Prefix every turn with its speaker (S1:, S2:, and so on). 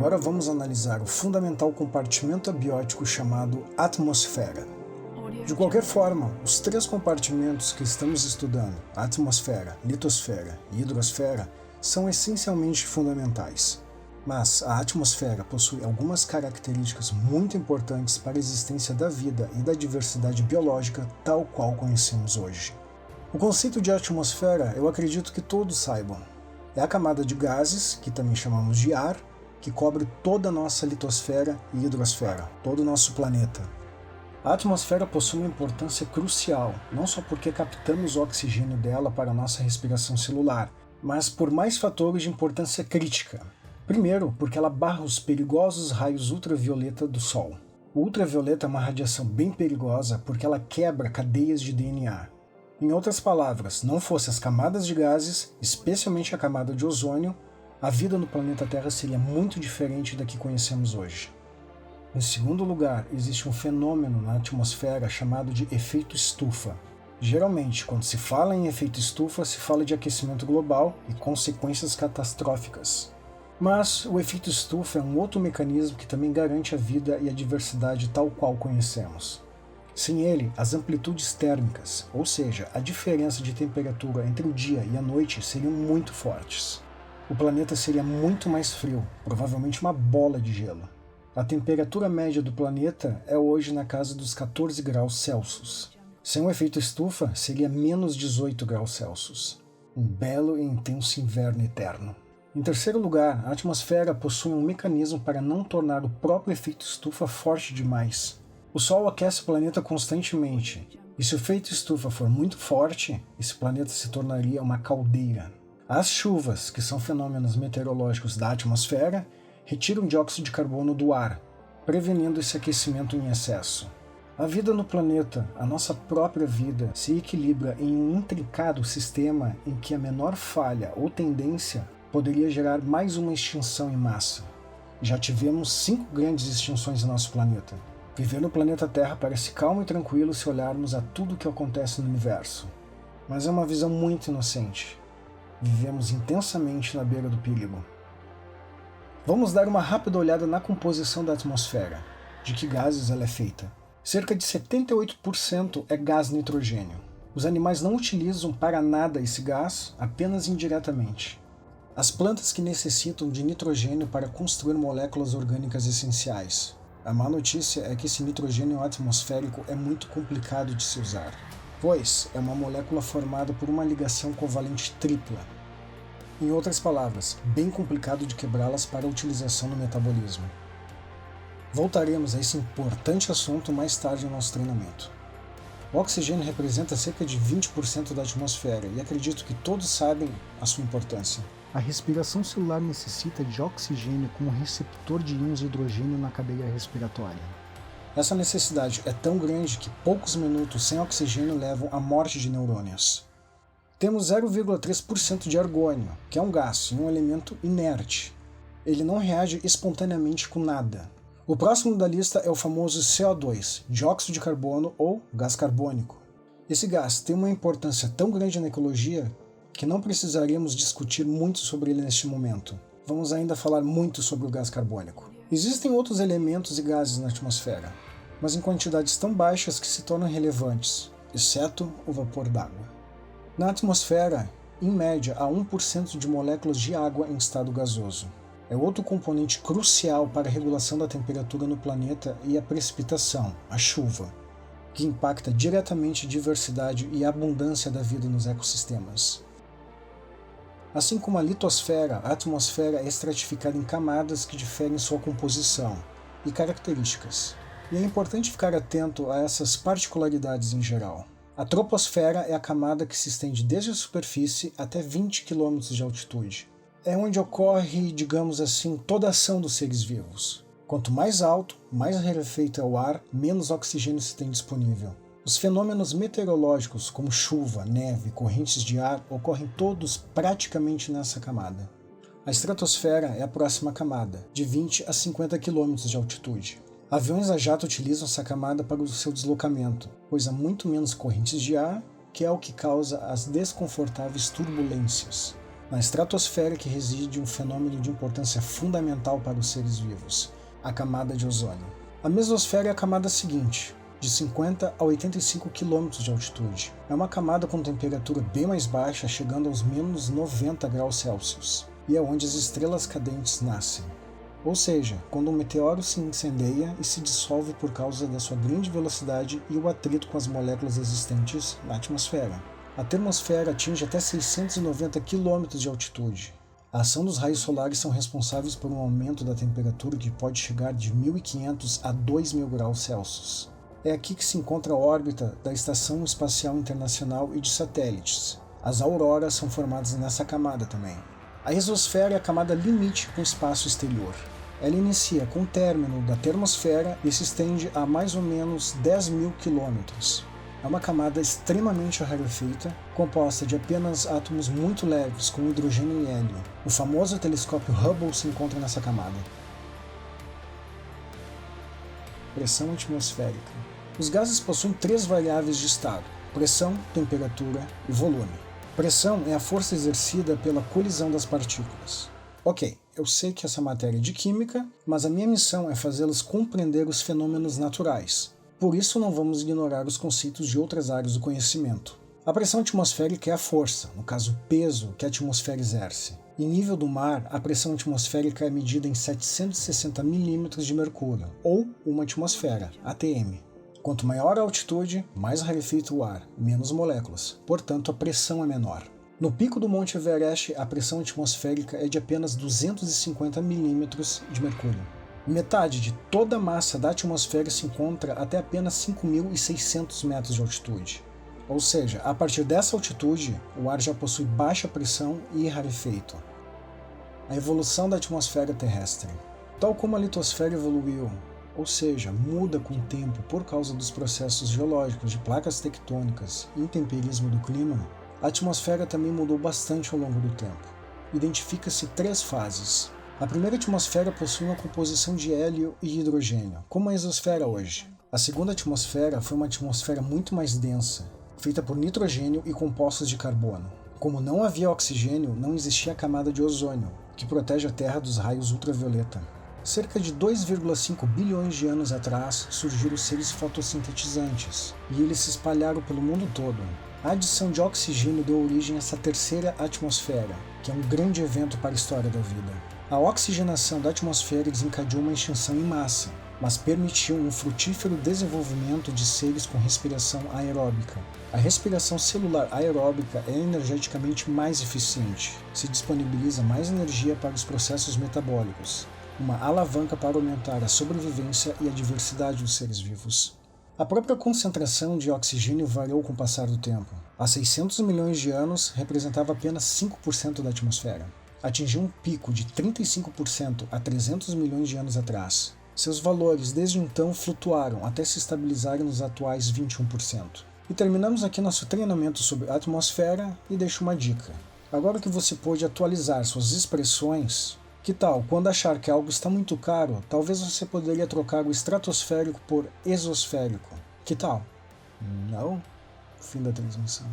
S1: Agora vamos analisar o fundamental compartimento abiótico chamado atmosfera. De qualquer forma, os três compartimentos que estamos estudando, a atmosfera, litosfera e hidrosfera, são essencialmente fundamentais. Mas a atmosfera possui algumas características muito importantes para a existência da vida e da diversidade biológica tal qual conhecemos hoje. O conceito de atmosfera eu acredito que todos saibam. É a camada de gases, que também chamamos de ar, que cobre toda a nossa litosfera e hidrosfera, todo o nosso planeta. A atmosfera possui uma importância crucial, não só porque captamos o oxigênio dela para a nossa respiração celular, mas por mais fatores de importância crítica. Primeiro, porque ela barra os perigosos raios ultravioleta do Sol. O ultravioleta é uma radiação bem perigosa porque ela quebra cadeias de DNA. Em outras palavras, não fossem as camadas de gases, especialmente a camada de ozônio, a vida no planeta Terra seria muito diferente da que conhecemos hoje. Em segundo lugar, existe um fenômeno na atmosfera chamado de efeito estufa. Geralmente, quando se fala em efeito estufa, se fala de aquecimento global e consequências catastróficas. Mas o efeito estufa é um outro mecanismo que também garante a vida e a diversidade tal qual conhecemos. Sem ele, as amplitudes térmicas, ou seja, a diferença de temperatura entre o dia e a noite, seriam muito fortes. O planeta seria muito mais frio, provavelmente uma bola de gelo. A temperatura média do planeta é hoje na casa dos 14 graus Celsius. Sem o efeito estufa, seria menos 18 graus Celsius. Um belo e intenso inverno eterno. Em terceiro lugar, a atmosfera possui um mecanismo para não tornar o próprio efeito estufa forte demais. O Sol aquece o planeta constantemente, e se o efeito estufa for muito forte, esse planeta se tornaria uma caldeira. As chuvas, que são fenômenos meteorológicos da atmosfera, retiram dióxido de carbono do ar, prevenindo esse aquecimento em excesso. A vida no planeta, a nossa própria vida, se equilibra em um intrincado sistema em que a menor falha ou tendência poderia gerar mais uma extinção em massa. Já tivemos 5 grandes extinções em nosso planeta. Viver no planeta Terra parece calmo e tranquilo se olharmos a tudo o que acontece no universo. Mas é uma visão muito inocente. Vivemos intensamente na beira do perigo. Vamos dar uma rápida olhada na composição da atmosfera. De que gases ela é feita? Cerca de 78% é gás nitrogênio. Os animais não utilizam para nada esse gás, apenas indiretamente. As plantas que necessitam de nitrogênio para construir moléculas orgânicas essenciais. A má notícia é que esse nitrogênio atmosférico é muito complicado de se usar, pois é uma molécula formada por uma ligação covalente tripla. Em outras palavras, bem complicado de quebrá-las para a utilização no metabolismo. Voltaremos a esse importante assunto mais tarde no nosso treinamento. O oxigênio representa cerca de 20% da atmosfera e acredito que todos sabem a sua importância. A respiração celular necessita de oxigênio como receptor de íons de hidrogênio na cadeia respiratória. Essa necessidade é tão grande que poucos minutos sem oxigênio levam à morte de neurônios. Temos 0,3% de argônio, que é um gás e um elemento inerte. Ele não reage espontaneamente com nada. O próximo da lista é o famoso CO2, dióxido de carbono ou gás carbônico. Esse gás tem uma importância tão grande na ecologia que não precisaríamos discutir muito sobre ele neste momento. Vamos ainda falar muito sobre o gás carbônico. Existem outros elementos e gases na atmosfera, mas em quantidades tão baixas que se tornam relevantes, exceto o vapor d'água. Na atmosfera, em média, há 1% de moléculas de água em estado gasoso. É outro componente crucial para a regulação da temperatura no planeta e a precipitação, a chuva, que impacta diretamente a diversidade e a abundância da vida nos ecossistemas. Assim como a litosfera, a atmosfera é estratificada em camadas que diferem sua composição e características. E é importante ficar atento a essas particularidades em geral. A troposfera é a camada que se estende desde a superfície até 20 km de altitude. É onde ocorre, digamos assim, toda a ação dos seres vivos. Quanto mais alto, mais rarefeito é o ar, menos oxigênio se tem disponível. Os fenômenos meteorológicos, como chuva, neve, correntes de ar, ocorrem todos praticamente nessa camada. A estratosfera é a próxima camada, de 20 a 50 km de altitude. Aviões a jato utilizam essa camada para o seu deslocamento, pois há muito menos correntes de ar, que é o que causa as desconfortáveis turbulências. Na estratosfera que reside um fenômeno de importância fundamental para os seres vivos, a camada de ozônio. A mesosfera é a camada seguinte, de 50 a 85 km de altitude. É uma camada com temperatura bem mais baixa, chegando aos menos 90 graus Celsius, e é onde as estrelas cadentes nascem. Ou seja, quando um meteoro se incendeia e se dissolve por causa da sua grande velocidade e o atrito com as moléculas existentes na atmosfera. A termosfera atinge até 690 km de altitude. A ação dos raios solares são responsáveis por um aumento da temperatura que pode chegar de 1.500 a 2.000 graus Celsius. É aqui que se encontra a órbita da Estação Espacial Internacional e de satélites. As auroras são formadas nessa camada também. A exosfera é a camada limite com o espaço exterior. Ela inicia com o término da termosfera e se estende a mais ou menos 10.000 quilômetros. É uma camada extremamente rarefeita, composta de apenas átomos muito leves, como hidrogênio e hélio. O famoso telescópio Hubble se encontra nessa camada. Pressão atmosférica. Os gases possuem 3 variáveis de estado: pressão, temperatura e volume. Pressão é a força exercida pela colisão das partículas. Ok, eu sei que essa matéria é de química, mas a minha missão é fazê-las compreender os fenômenos naturais. Por isso não vamos ignorar os conceitos de outras áreas do conhecimento. A pressão atmosférica é a força, no caso o peso, que a atmosfera exerce. Em nível do mar, a pressão atmosférica é medida em 760 milímetros de mercúrio, ou uma atmosfera, ATM. Quanto maior a altitude, mais rarefeito o ar, menos moléculas, portanto a pressão é menor. No pico do Monte Everest, a pressão atmosférica é de apenas 250 milímetros de mercúrio. Metade de toda a massa da atmosfera se encontra até apenas 5.600 metros de altitude. Ou seja, a partir dessa altitude, o ar já possui baixa pressão e rarefeito. A evolução da atmosfera terrestre. Tal como a litosfera evoluiu, ou seja, muda com o tempo por causa dos processos geológicos de placas tectônicas e intemperismo do clima, a atmosfera também mudou bastante ao longo do tempo. Identifica-se 3 fases. A primeira atmosfera possui uma composição de hélio e hidrogênio, como a exosfera hoje. A segunda atmosfera foi uma atmosfera muito mais densa, feita por nitrogênio e compostos de carbono. Como não havia oxigênio, não existia a camada de ozônio, que protege a Terra dos raios ultravioleta. Cerca de 2,5 bilhões de anos atrás surgiram os seres fotossintetizantes, e eles se espalharam pelo mundo todo. A adição de oxigênio deu origem a essa terceira atmosfera, que é um grande evento para a história da vida. A oxigenação da atmosfera desencadeou uma extinção em massa, mas permitiu um frutífero desenvolvimento de seres com respiração aeróbica. A respiração celular aeróbica é energeticamente mais eficiente, se disponibiliza mais energia para os processos metabólicos, uma alavanca para aumentar a sobrevivência e a diversidade dos seres vivos. A própria concentração de oxigênio variou com o passar do tempo. Há 600 milhões de anos, representava apenas 5% da atmosfera. Atingiu um pico de 35% há 300 milhões de anos atrás. Seus valores desde então flutuaram até se estabilizarem nos atuais 21%. E terminamos aqui nosso treinamento sobre a atmosfera e deixo uma dica. Agora que você pôde atualizar suas expressões, que tal, quando achar que algo está muito caro, talvez você poderia trocar o estratosférico por exosférico. Que tal? Não? Fim da transmissão.